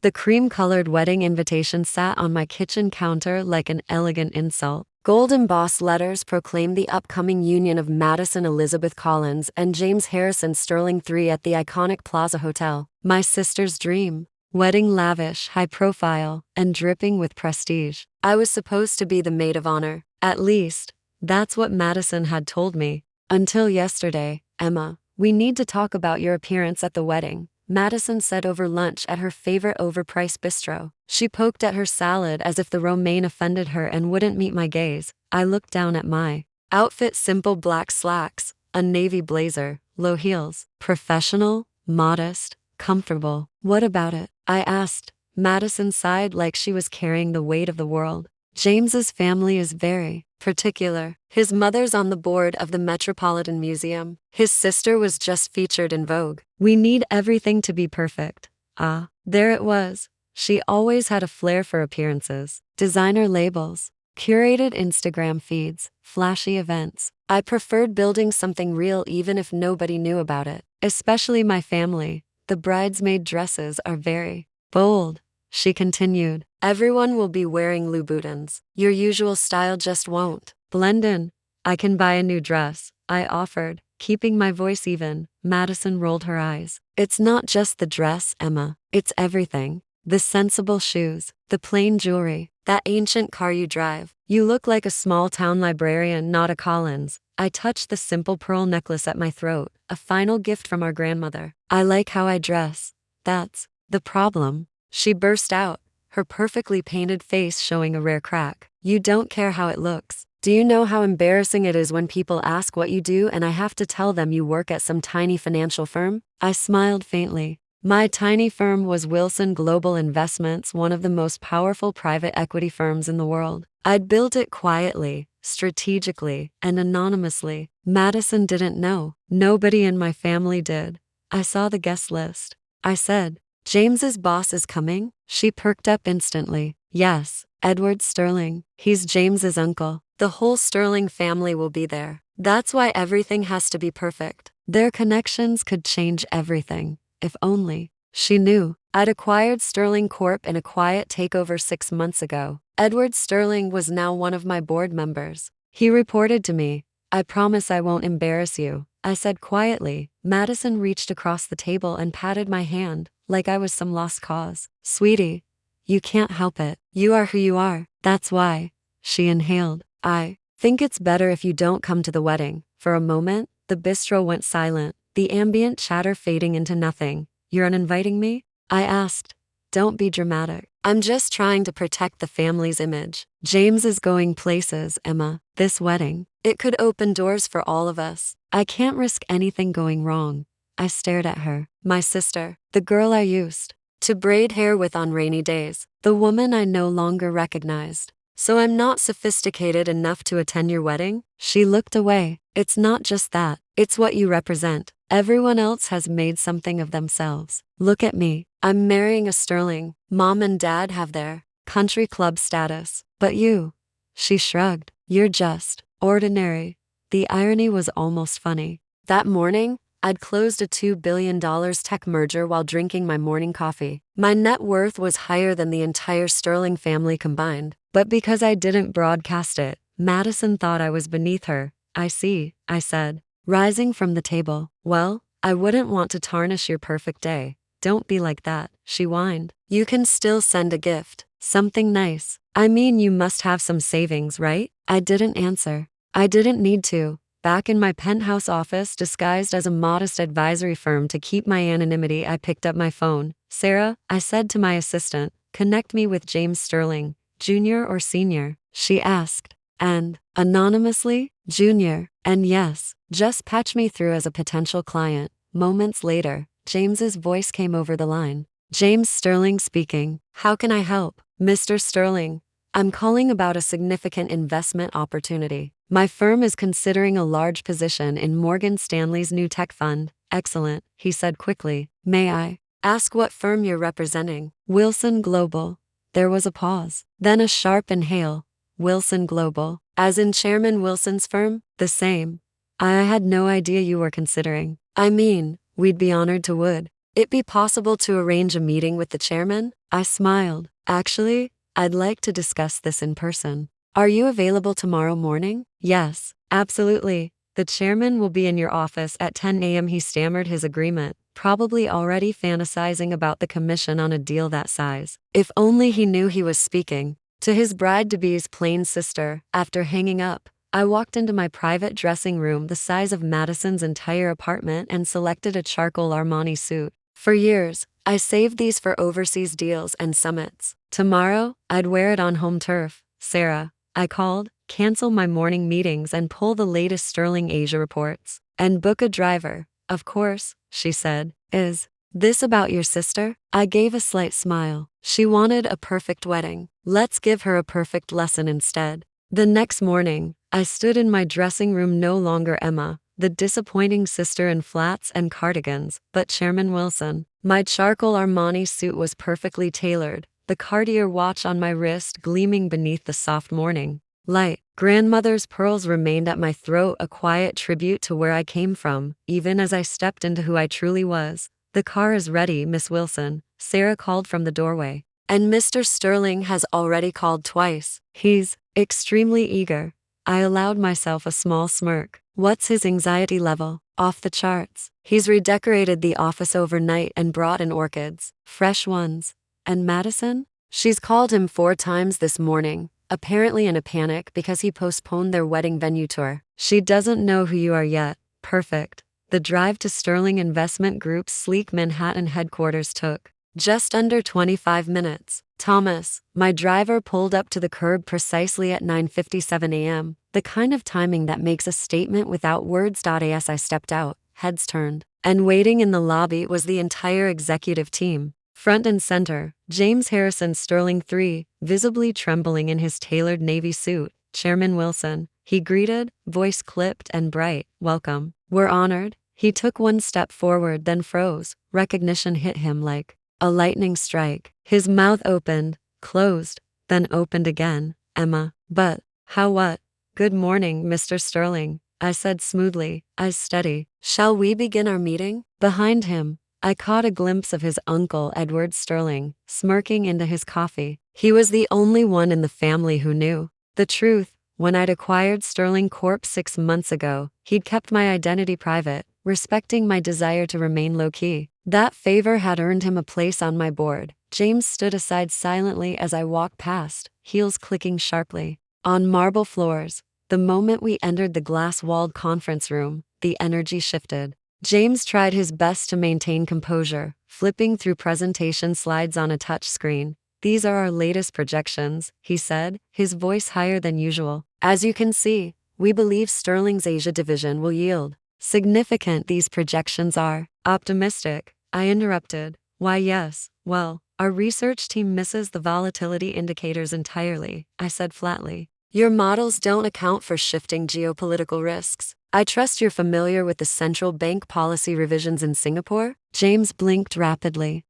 The cream-colored wedding invitation sat on my kitchen counter like an elegant insult. Gold embossed letters proclaimed the upcoming union of Madison Elizabeth Collins and James Harrison Sterling III at the iconic Plaza Hotel. My sister's dream. Wedding lavish, high-profile, and dripping with prestige. I was supposed to be the maid of honor. At least, that's what Madison had told me. Until yesterday. Emma, we need to talk about your appearance at the wedding, Madison said over lunch at her favorite overpriced bistro. She poked at her salad as if the romaine offended her and wouldn't meet my gaze. I looked down at my outfit: simple black slacks, a navy blazer, low heels. Professional, modest, comfortable. What about it? I asked. Madison sighed like she was carrying the weight of the world. James's family is very particular. His mother's on the board of the Metropolitan Museum. His sister was just featured in Vogue. We need everything to be perfect. Ah, there it was. She always had a flair for appearances. Designer labels, curated Instagram feeds, flashy events. I preferred building something real even if nobody knew about it. Especially my family. The bridesmaid dresses are very bold, she continued. Everyone will be wearing Louboutins. Your usual style just won't blend in. I can buy a new dress, I offered, keeping my voice even. Madison rolled her eyes. It's not just the dress, Emma. It's everything. The sensible shoes, the plain jewelry, that ancient car you drive. You look like a small-town librarian, not a Collins. I touched the simple pearl necklace at my throat, a final gift from our grandmother. I like how I dress. That's the problem. She burst out, her perfectly painted face showing a rare crack. You don't care how it looks. Do you know how embarrassing it is when people ask what you do and I have to tell them you work at some tiny financial firm? I smiled faintly. My tiny firm was Wilson Global Investments, one of the most powerful private equity firms in the world. I'd built it quietly, strategically, and anonymously. Madison didn't know. Nobody in my family did. I saw the guest list. I said, James's boss is coming? She perked up instantly. Yes, Edward Sterling. He's James's uncle. The whole Sterling family will be there. That's why everything has to be perfect. Their connections could change everything. If only. She knew. I'd acquired Sterling Corp in a quiet takeover 6 months ago. Edward Sterling was now one of my board members. He reported to me. I promise I won't embarrass you, I said quietly. Madison reached across the table and patted my hand, like I was some lost cause. Sweetie, you can't help it. You are who you are. That's why. She inhaled. I think it's better if you don't come to the wedding. For a moment, the bistro went silent, the ambient chatter fading into nothing. You're uninviting me? I asked. Don't be dramatic. I'm just trying to protect the family's image. James is going places, Emma. This wedding, it could open doors for all of us. I can't risk anything going wrong. I stared at her. My sister, the girl I used to braid hair with on rainy days, the woman I no longer recognized. So I'm not sophisticated enough to attend your wedding? She looked away. It's not just that. It's what you represent. Everyone else has made something of themselves. Look at me. I'm marrying a Sterling. Mom and Dad have their country club status. But you, she shrugged. You're just ordinary. The irony was almost funny. That morning, I'd closed a $2 billion tech merger while drinking my morning coffee. My net worth was higher than the entire Sterling family combined. But because I didn't broadcast it, Madison thought I was beneath her. I see, I said, rising from the table. Well, I wouldn't want to tarnish your perfect day. Don't be like that, she whined. You can still send a gift. Something nice. I mean, you must have some savings, right? I didn't answer. I didn't need to. Back in my penthouse office disguised as a modest advisory firm to keep my anonymity, I picked up my phone. Sarah, I said to my assistant, connect me with James Sterling, junior or senior? She asked. And, anonymously, junior. And yes, just patch me through as a potential client. Moments later, James's voice came over the line. James Sterling speaking. How can I help? Mr. Sterling, I'm calling about a significant investment opportunity. My firm is considering a large position in Morgan Stanley's new tech fund. Excellent, he said quickly. May I ask what firm you're representing? Wilson Global. There was a pause, then a sharp inhale. Wilson Global. As in Chairman Wilson's firm? The same. I had no idea you were considering. I mean, we'd be honored to. Would it be possible to arrange a meeting with the chairman? I smiled. Actually, I'd like to discuss this in person. Are you available tomorrow morning? Yes, absolutely. The chairman will be in your office at 10 a.m. He stammered his agreement, probably already fantasizing about the commission on a deal that size. If only he knew he was speaking to his bride-to-be's plain sister. After hanging up, I walked into my private dressing room the size of Madison's entire apartment and selected a charcoal Armani suit. For years, I saved these for overseas deals and summits. Tomorrow, I'd wear it on home turf. Sarah, I called, cancel my morning meetings and pull the latest Sterling Asia reports. And book a driver. Of course, she said. Is this about your sister? I gave a slight smile. She wanted a perfect wedding. Let's give her a perfect lesson instead. The next morning, I stood in my dressing room, no longer Emma, the disappointing sister in flats and cardigans, but Chairman Wilson. My charcoal Armani suit was perfectly tailored, the Cartier watch on my wrist gleaming beneath the soft morning light. Grandmother's pearls remained at my throat, a quiet tribute to where I came from, even as I stepped into who I truly was. The car is ready, Miss Wilson, Sarah called from the doorway. And Mr. Sterling has already called twice. He's extremely eager. I allowed myself a small smirk. What's his anxiety level? Off the charts. He's redecorated the office overnight and brought in orchids, fresh ones. And Madison? She's called him 4 times this morning, apparently in a panic because he postponed their wedding venue tour. She doesn't know who you are yet. Perfect. The drive to Sterling Investment Group's sleek Manhattan headquarters took just under 25 minutes. Thomas, my driver, pulled up to the curb precisely at 9:57 a.m., the kind of timing that makes a statement without words. As I stepped out, heads turned, and waiting in the lobby was the entire executive team. Front and center, James Harrison Sterling III, visibly trembling in his tailored navy suit. Chairman Wilson, he greeted, voice clipped and bright. Welcome. We're honored. He took one step forward, then froze. Recognition hit him like a lightning strike. His mouth opened, closed, then opened again. Emma. But, how what? Good morning, Mr. Sterling, I said smoothly, eyes steady. Shall we begin our meeting? Behind him, I caught a glimpse of his uncle Edward Sterling, smirking into his coffee. He was the only one in the family who knew the truth. When I'd acquired Sterling Corp 6 months ago, he'd kept my identity private, respecting my desire to remain low-key. That favor had earned him a place on my board. James stood aside silently as I walked past, heels clicking sharply on marble floors. The moment we entered the glass-walled conference room, the energy shifted. James tried his best to maintain composure, flipping through presentation slides on a touch screen. These are our latest projections, he said, his voice higher than usual. As you can see, we believe Sterling's Asia division will yield significant. These projections are optimistic, I interrupted. Why, yes, well, our research team misses the volatility indicators entirely, I said flatly. Your models don't account for shifting geopolitical risks. I trust you're familiar with the central bank policy revisions in Singapore? James blinked rapidly.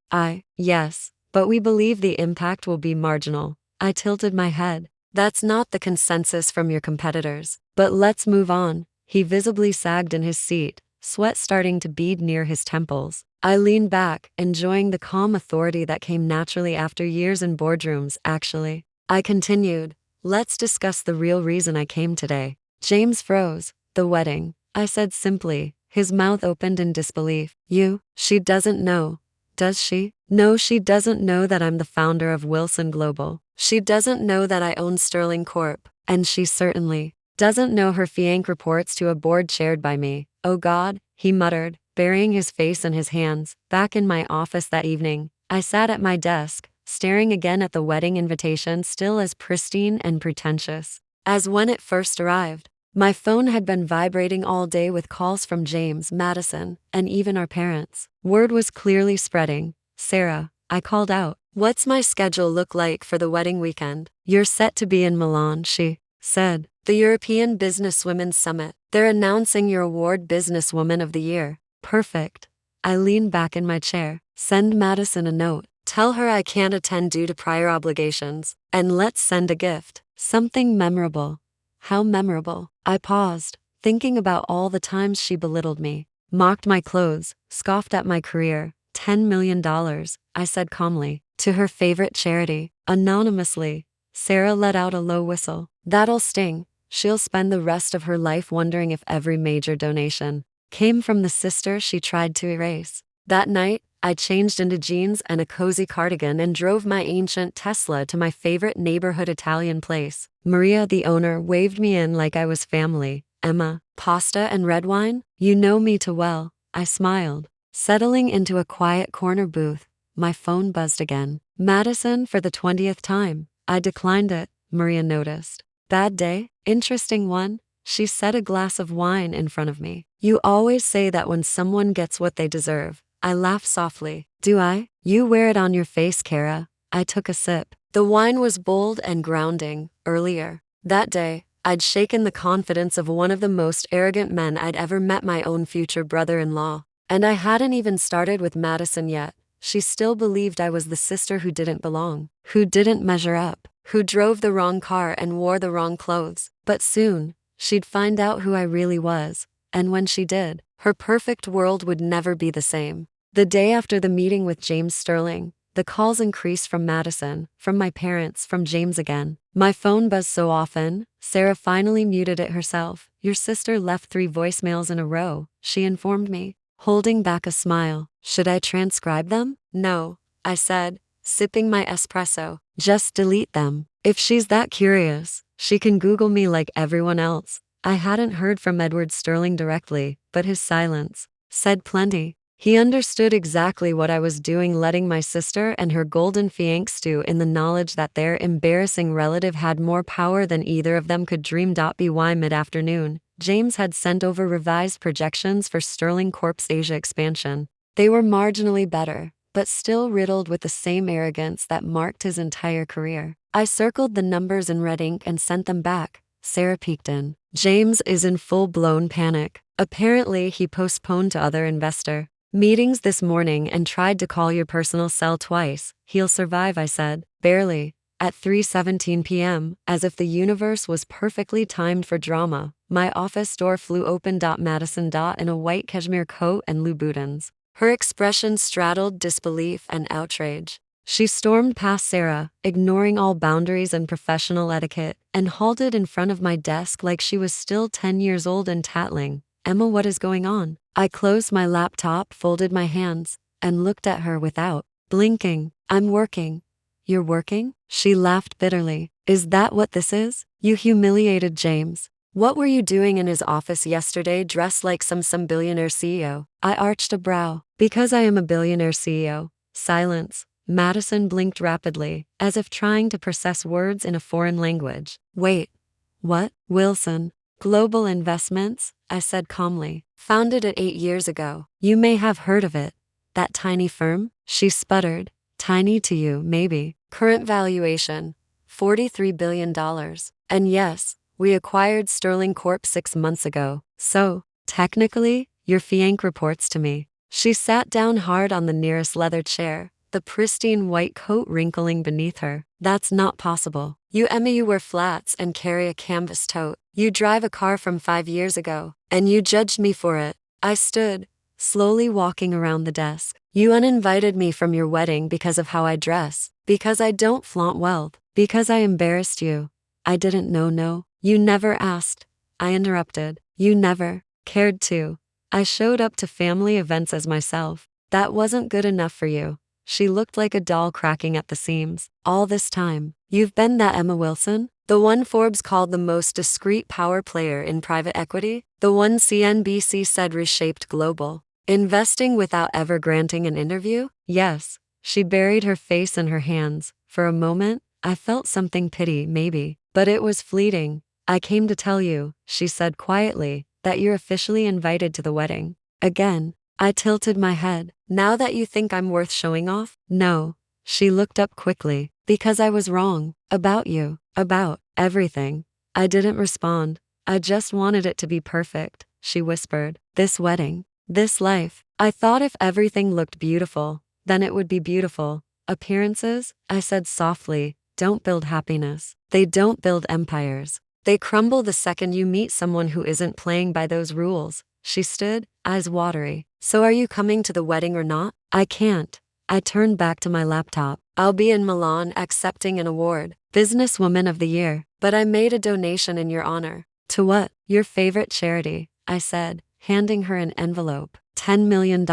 Yes, but we believe the impact will be marginal. I tilted my head. That's not the consensus from your competitors. But let's move on. He visibly sagged in his seat, sweat starting to bead near his temples. I leaned back, enjoying the calm authority that came naturally after years in boardrooms. Actually, I continued, let's discuss the real reason I came today. James froze. The wedding, I said simply, his mouth opened in disbelief. She doesn't know, does she? No, she doesn't know that I'm the founder of Wilson Global. She doesn't know that I own Sterling Corp. And she certainly doesn't know her fiancé reports to a board chaired by me. Oh God, he muttered, burying his face in his hands. Back in my office that evening, I sat at my desk, staring again at the wedding invitation, still as pristine and pretentious as when it first arrived. My phone had been vibrating all day with calls from James, Madison, and even our parents. Word was clearly spreading. Sarah, I called out, what's my schedule look like for the wedding weekend? You're set to be in Milan, she said. The European Businesswomen's Summit. They're announcing your award Businesswoman of the Year. Perfect. I leaned back in my chair. Send Madison a note. Tell her I can't attend due to prior obligations. And let's send a gift. Something memorable. How memorable? I paused, thinking about all the times she belittled me, mocked my clothes, scoffed at my career. $10 million, I said calmly. to her favorite charity. Anonymously, Sarah let out a low whistle. That'll sting. She'll spend the rest of her life wondering if every major donation came from the sister she tried to erase. That night, I changed into jeans and a cozy cardigan and drove my ancient Tesla to my favorite neighborhood Italian place. Maria, the owner, waved me in like I was family. Emma, pasta and red wine? You know me too well. I smiled. Settling into a quiet corner booth, my phone buzzed again. Madison for the 20th time. I declined it, Maria noticed. Bad day? Interesting one. She set a glass of wine in front of me. You always say that when someone gets what they deserve. I laughed softly. Do I? You wear it on your face, Kara. I took a sip. The wine was bold and grounding. Earlier that day, I'd shaken the confidence of one of the most arrogant men I'd ever met, my own future brother-in-law. And I hadn't even started with Madison yet. She still believed I was the sister who didn't belong, who didn't measure up, who drove the wrong car and wore the wrong clothes. But soon, she'd find out who I really was. And when she did, her perfect world would never be the same. The day after the meeting with James Sterling, the calls increased from Madison, from my parents, from James again. My phone buzzed so often, Sarah finally muted it herself. Your sister left 3 voicemails in a row, she informed me, holding back a smile. Should I transcribe them? No, I said, sipping my espresso. Just delete them. If she's that curious, she can Google me like everyone else. I hadn't heard from Edward Sterling directly, but his silence said plenty. He understood exactly what I was doing, letting my sister and her golden fiancé stew in the knowledge that their embarrassing relative had more power than either of them could dream. By mid-afternoon, James had sent over revised projections for Sterling Corp's Asia expansion. They were marginally better, but still riddled with the same arrogance that marked his entire career. I circled the numbers in red ink and sent them back. Sarah peeked in. James is in full-blown panic. Apparently, he postponed to other investor meetings this morning and tried to call your personal cell twice. He'll survive, I said. Barely. At 3:17 p.m., as if the universe was perfectly timed for drama, my office door flew open. Madison in a white cashmere coat and Louboutins. Her expression straddled disbelief and outrage. She stormed past Sarah, ignoring all boundaries and professional etiquette, and halted in front of my desk like she was still 10 years old and tattling. Emma, what is going on? I closed my laptop, folded my hands, and looked at her without blinking. I'm working. You're working? She laughed bitterly. Is that what this is? You humiliated James. What were you doing in his office yesterday dressed like some billionaire CEO? I arched a brow. Because I am a billionaire CEO. Silence. Madison blinked rapidly, as if trying to process words in a foreign language. Wait. What? Wilson. Global Investments, I said calmly. Founded it 8 years ago. You may have heard of it. That tiny firm? She sputtered. Tiny to you, maybe. Current valuation, $43 billion. And yes, we acquired Sterling Corp 6 months ago. So, technically, your fiancé reports to me. She sat down hard on the nearest leather chair, the pristine white coat wrinkling beneath her. That's not possible. You wear flats and carry a canvas tote. You drive a car from 5 years ago, and you judged me for it. I stood, slowly walking around the desk. You uninvited me from your wedding because of how I dress, because I don't flaunt wealth, because I embarrassed you. I didn't know. No, you never asked. I interrupted. You never cared to. I showed up to family events as myself. That wasn't good enough for you. She looked like a doll cracking at the seams. All this time, you've been that Emma Wilson? The one Forbes called the most discreet power player in private equity? The one CNBC said reshaped global investing without ever granting an interview? Yes. She buried her face in her hands. For a moment, I felt something, pity, maybe. But it was fleeting. I came to tell you, she said quietly, that you're officially invited to the wedding. Again, I tilted my head. Now that you think I'm worth showing off? No. She looked up quickly. Because I was wrong. About you. About everything. I didn't respond. I just wanted it to be perfect, she whispered. This wedding. This life. I thought if everything looked beautiful, then it would be beautiful. Appearances, I said softly, don't build happiness. They don't build empires. They crumble the second you meet someone who isn't playing by those rules. She stood, eyes watery. So are you coming to the wedding or not? I can't. I turned back to my laptop. I'll be in Milan accepting an award, Businesswoman of the Year, but I made a donation in your honor. To what? Your favorite charity, I said, handing her an envelope. $10 million.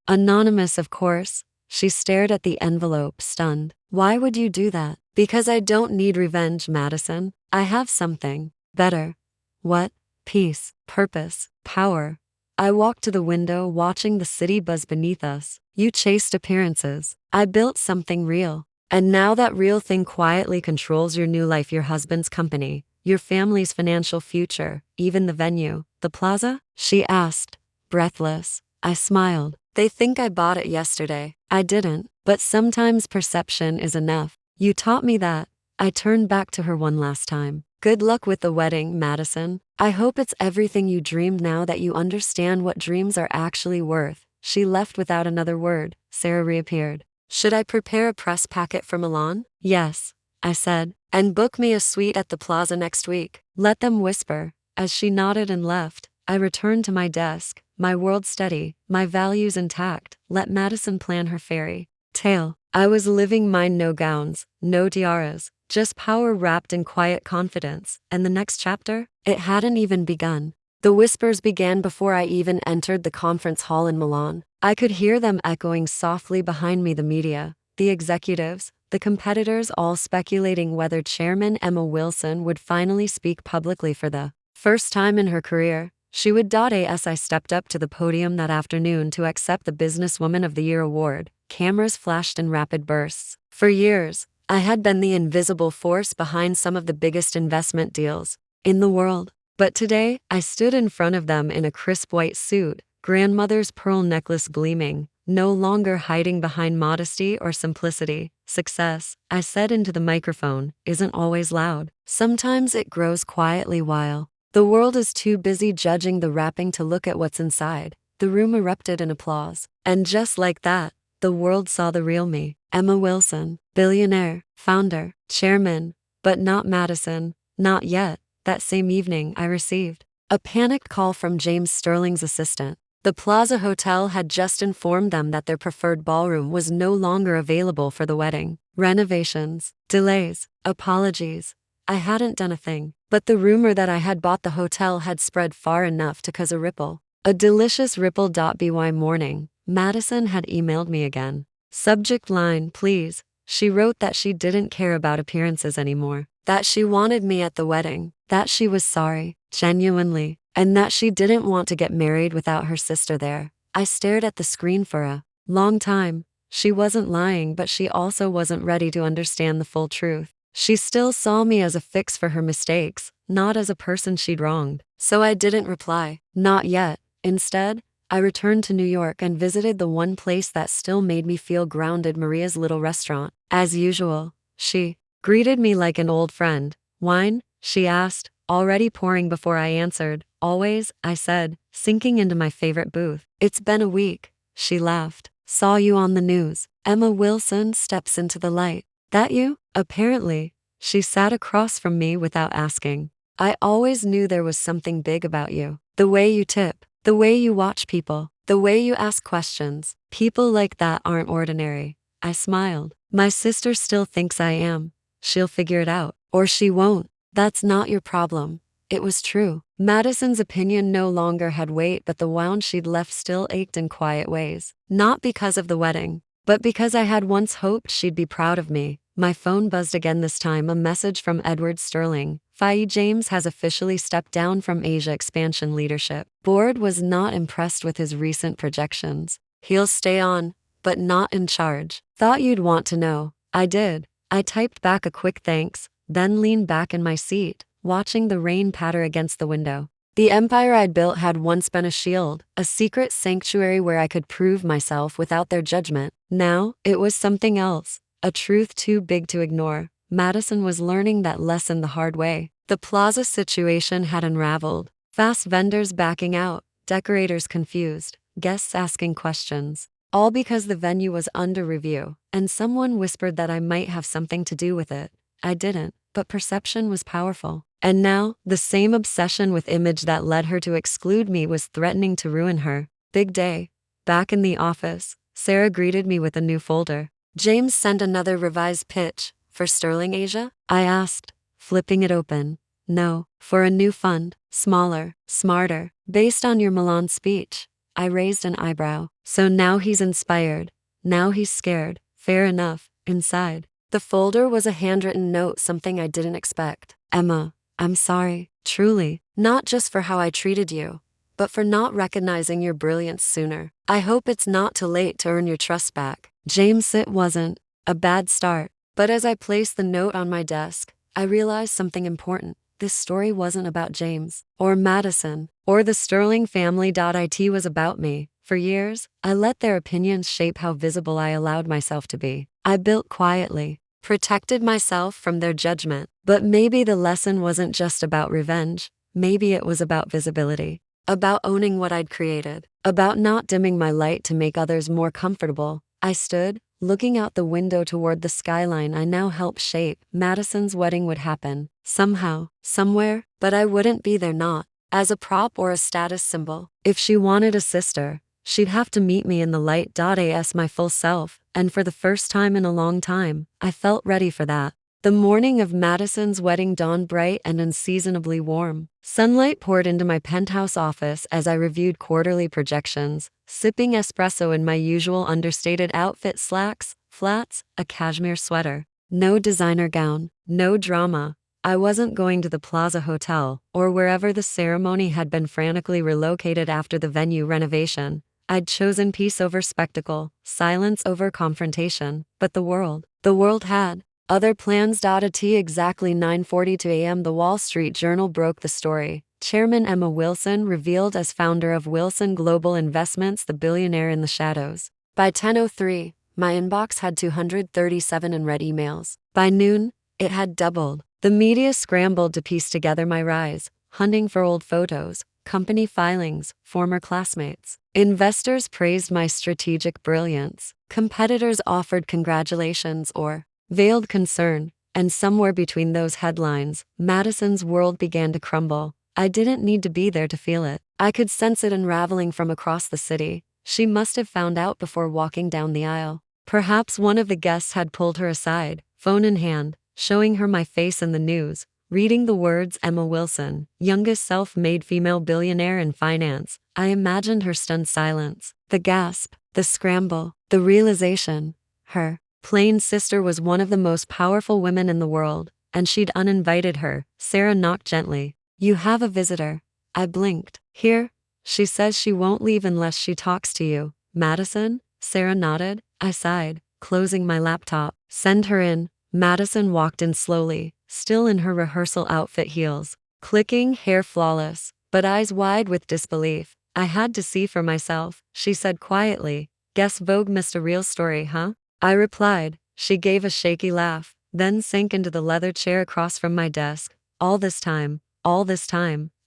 Anonymous, of course. She stared at the envelope, stunned. Why would you do that? Because I don't need revenge, Madison. I have something better. What? Peace, purpose, power. I walked to the window, watching the city buzz beneath us. You chased appearances. I built something real. And now that real thing quietly controls your new life, your husband's company, your family's financial future, even the venue. The plaza? She asked, breathless. I smiled. They think I bought it yesterday. I didn't, but sometimes perception is enough. You taught me that. I turned back to her one last time. Good luck with the wedding, Madison. I hope it's everything you dreamed now that you understand what dreams are actually worth. She left without another word. Sarah reappeared. Should I prepare a press packet for Milan? Yes, I said. And book me a suite at the plaza next week. Let them whisper. As she nodded and left, I returned to my desk, my world steady, my values intact. Let Madison plan her fairy tale. I was living mine, no gowns, no tiaras, just power wrapped in quiet confidence. And the next chapter? It hadn't even begun. The whispers began before I even entered the conference hall in Milan. I could hear them echoing softly behind me, the media, the executives, the competitors, all speculating whether Chairman Emma Wilson would finally speak publicly for the first time in her career. She would. As I stepped up to the podium that afternoon to accept the Businesswoman of the Year award, cameras flashed in rapid bursts. For years, I had been the invisible force behind some of the biggest investment deals in the world. But today, I stood in front of them in a crisp white suit, grandmother's pearl necklace gleaming, no longer hiding behind modesty or simplicity. Success, I said into the microphone, isn't always loud. Sometimes it grows quietly while the world is too busy judging the wrapping to look at what's inside. The room erupted in applause. And just like that, the world saw the real me. Emma Wilson, billionaire, founder, chairman, but not Madison, not yet. That same evening, I received a panicked call from James Sterling's assistant. The Plaza Hotel had just informed them that their preferred ballroom was no longer available for the wedding. Renovations, delays, apologies. I hadn't done a thing, but the rumor that I had bought the hotel had spread far enough to cause a ripple. A delicious ripple. By morning, Madison had emailed me again. Subject line, please. She wrote that she didn't care about appearances anymore, that she wanted me at the wedding, that she was sorry, genuinely, and that she didn't want to get married without her sister there. I stared at the screen for a long time. She wasn't lying, but she also wasn't ready to understand the full truth. She still saw me as a fix for her mistakes, not as a person she'd wronged. So I didn't reply. Not yet. Instead, I returned to New York and visited the one place that still made me feel grounded, Maria's Little Restaurant. As usual, she greeted me like an old friend. Wine? She asked, already pouring before I answered. Always, I said, sinking into my favorite booth. It's been a week, she laughed. Saw you on the news. Emma Wilson steps into the light. That you? Apparently. She sat across from me without asking. I always knew there was something big about you. The way you tip, the way you watch people, the way you ask questions. People like that aren't ordinary. I smiled. My sister still thinks I am. She'll figure it out. Or she won't. That's not your problem. It was true. Madison's opinion no longer had weight, but the wound she'd left still ached in quiet ways. Not because of the wedding, but because I had once hoped she'd be proud of me. My phone buzzed again, this time a message from Edward Sterling. James has officially stepped down from Asia expansion leadership. Board was not impressed with his recent projections. He'll stay on, but not in charge. Thought you'd want to know. I did. I typed back a quick thanks, then leaned back in my seat, watching the rain patter against the window. The empire I'd built had once been a shield, a secret sanctuary where I could prove myself without their judgment. Now, it was something else, a truth too big to ignore. Madison was learning that lesson the hard way. The plaza situation had unraveled. Fast vendors backing out, decorators confused, guests asking questions. All because the venue was under review, and someone whispered that I might have something to do with it. I didn't, but perception was powerful. And now, the same obsession with image that led her to exclude me was threatening to ruin her. Big day. Back in the office, Sarah greeted me with a new folder. James sent another revised pitch. For Sterling Asia? I asked, flipping it open. No, for a new fund, smaller, smarter, based on your Milan speech. I raised an eyebrow. So now he's inspired. Now he's scared. Fair enough. Inside the folder was a handwritten note, something I didn't expect. Emma, I'm sorry, truly, not just for how I treated you, but for not recognizing your brilliance sooner. I hope it's not too late to earn your trust back. James, it wasn't a bad start, but as I placed the note on my desk, I realized something important. This story wasn't about James, or Madison, or the Sterling family. It was about me. For years, I let their opinions shape how visible I allowed myself to be. I built quietly, protected myself from their judgment. But maybe the lesson wasn't just about revenge. Maybe it was about visibility, about owning what I'd created, about not dimming my light to make others more comfortable. I stood, looking out the window toward the skyline I now helped shape. Madison's wedding would happen, somehow, somewhere, but I wouldn't be there, not as a prop or a status symbol. If she wanted a sister, she'd have to meet me in the light. As my full self, and for the first time in a long time, I felt ready for that. The morning of Madison's wedding dawned bright and unseasonably warm. Sunlight poured into my penthouse office as I reviewed quarterly projections, sipping espresso in my usual understated outfit: slacks, flats, a cashmere sweater. No designer gown, no drama. I wasn't going to the Plaza Hotel, or wherever the ceremony had been frantically relocated after the venue renovation. I'd chosen peace over spectacle, silence over confrontation, but the world had other plans. At exactly 9:42 a.m. the Wall Street Journal broke the story. Chairman Emma Wilson revealed as founder of Wilson Global Investments, the billionaire in the shadows. By 10:03, my inbox had 237 unread emails. By noon, it had doubled. The media scrambled to piece together my rise, hunting for old photos, company filings, former classmates. Investors praised my strategic brilliance. Competitors offered congratulations or veiled concern, and somewhere between those headlines, Madison's world began to crumble. I didn't need to be there to feel it. I could sense it unraveling from across the city. She must have found out before walking down the aisle. Perhaps one of the guests had pulled her aside, phone in hand, showing her my face in the news, reading the words Emma Wilson, youngest self-made female billionaire in finance. I imagined her stunned silence, the gasp, the scramble, the realization. Her plain sister was one of the most powerful women in the world, and she'd uninvited her. Sarah knocked gently. You have a visitor. I blinked. Here? She says she won't leave unless she talks to you. Madison? Sarah nodded. I sighed, closing my laptop. Send her in. Madison walked in slowly, still in her rehearsal outfit, heels clicking, hair flawless, but eyes wide with disbelief. I had to see for myself, she said quietly. Guess Vogue missed a real story, huh? I replied. She gave a shaky laugh, then sank into the leather chair across from my desk. All this time,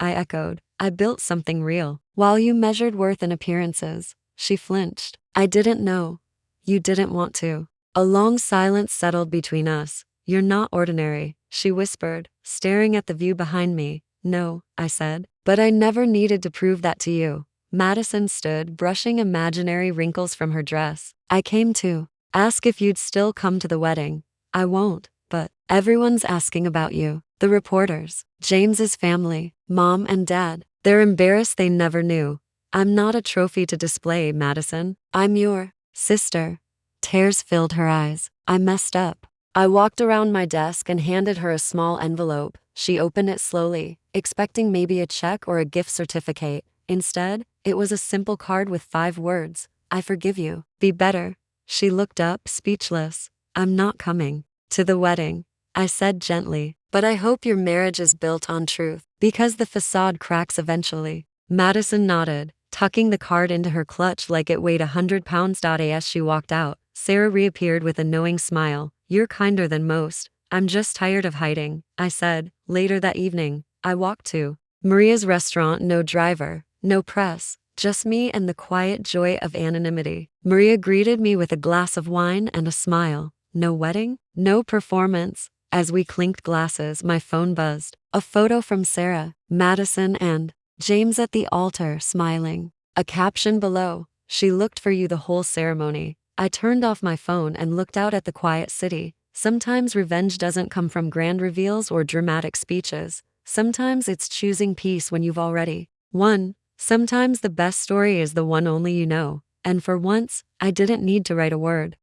I echoed. I built something real. While you measured worth in appearances, she flinched. I didn't know. You didn't want to. A long silence settled between us. You're not ordinary, she whispered, staring at the view behind me. No, I said, but I never needed to prove that to you. Madison stood, brushing imaginary wrinkles from her dress. I came to ask if you'd still come to the wedding. I won't, but everyone's asking about you. The reporters, James's family, mom and dad. They're embarrassed they never knew. I'm not a trophy to display, Madison. I'm your sister. Tears filled her eyes. I messed up. I walked around my desk and handed her a small envelope. She opened it slowly, expecting maybe a check or a gift certificate. Instead, it was a simple card with 5 words. I forgive you. Be better. She looked up, speechless. I'm not coming to the wedding, I said gently, but I hope your marriage is built on truth, because the facade cracks eventually. Madison nodded, tucking the card into her clutch like it weighed 100 pounds. As she walked out, Sarah reappeared with a knowing smile. You're kinder than most. I'm just tired of hiding, I said. Later that evening, I walked to Maria's restaurant. No driver, no press, just me and the quiet joy of anonymity. Maria greeted me with a glass of wine and a smile. No wedding? No performance. As we clinked glasses, my phone buzzed. A photo from Sarah, Madison, and James at the altar, smiling. A caption below. She looked for you the whole ceremony. I turned off my phone and looked out at the quiet city. Sometimes revenge doesn't come from grand reveals or dramatic speeches. Sometimes it's choosing peace when you've already won. Sometimes the best story is the one only you know. And for once, I didn't need to write a word.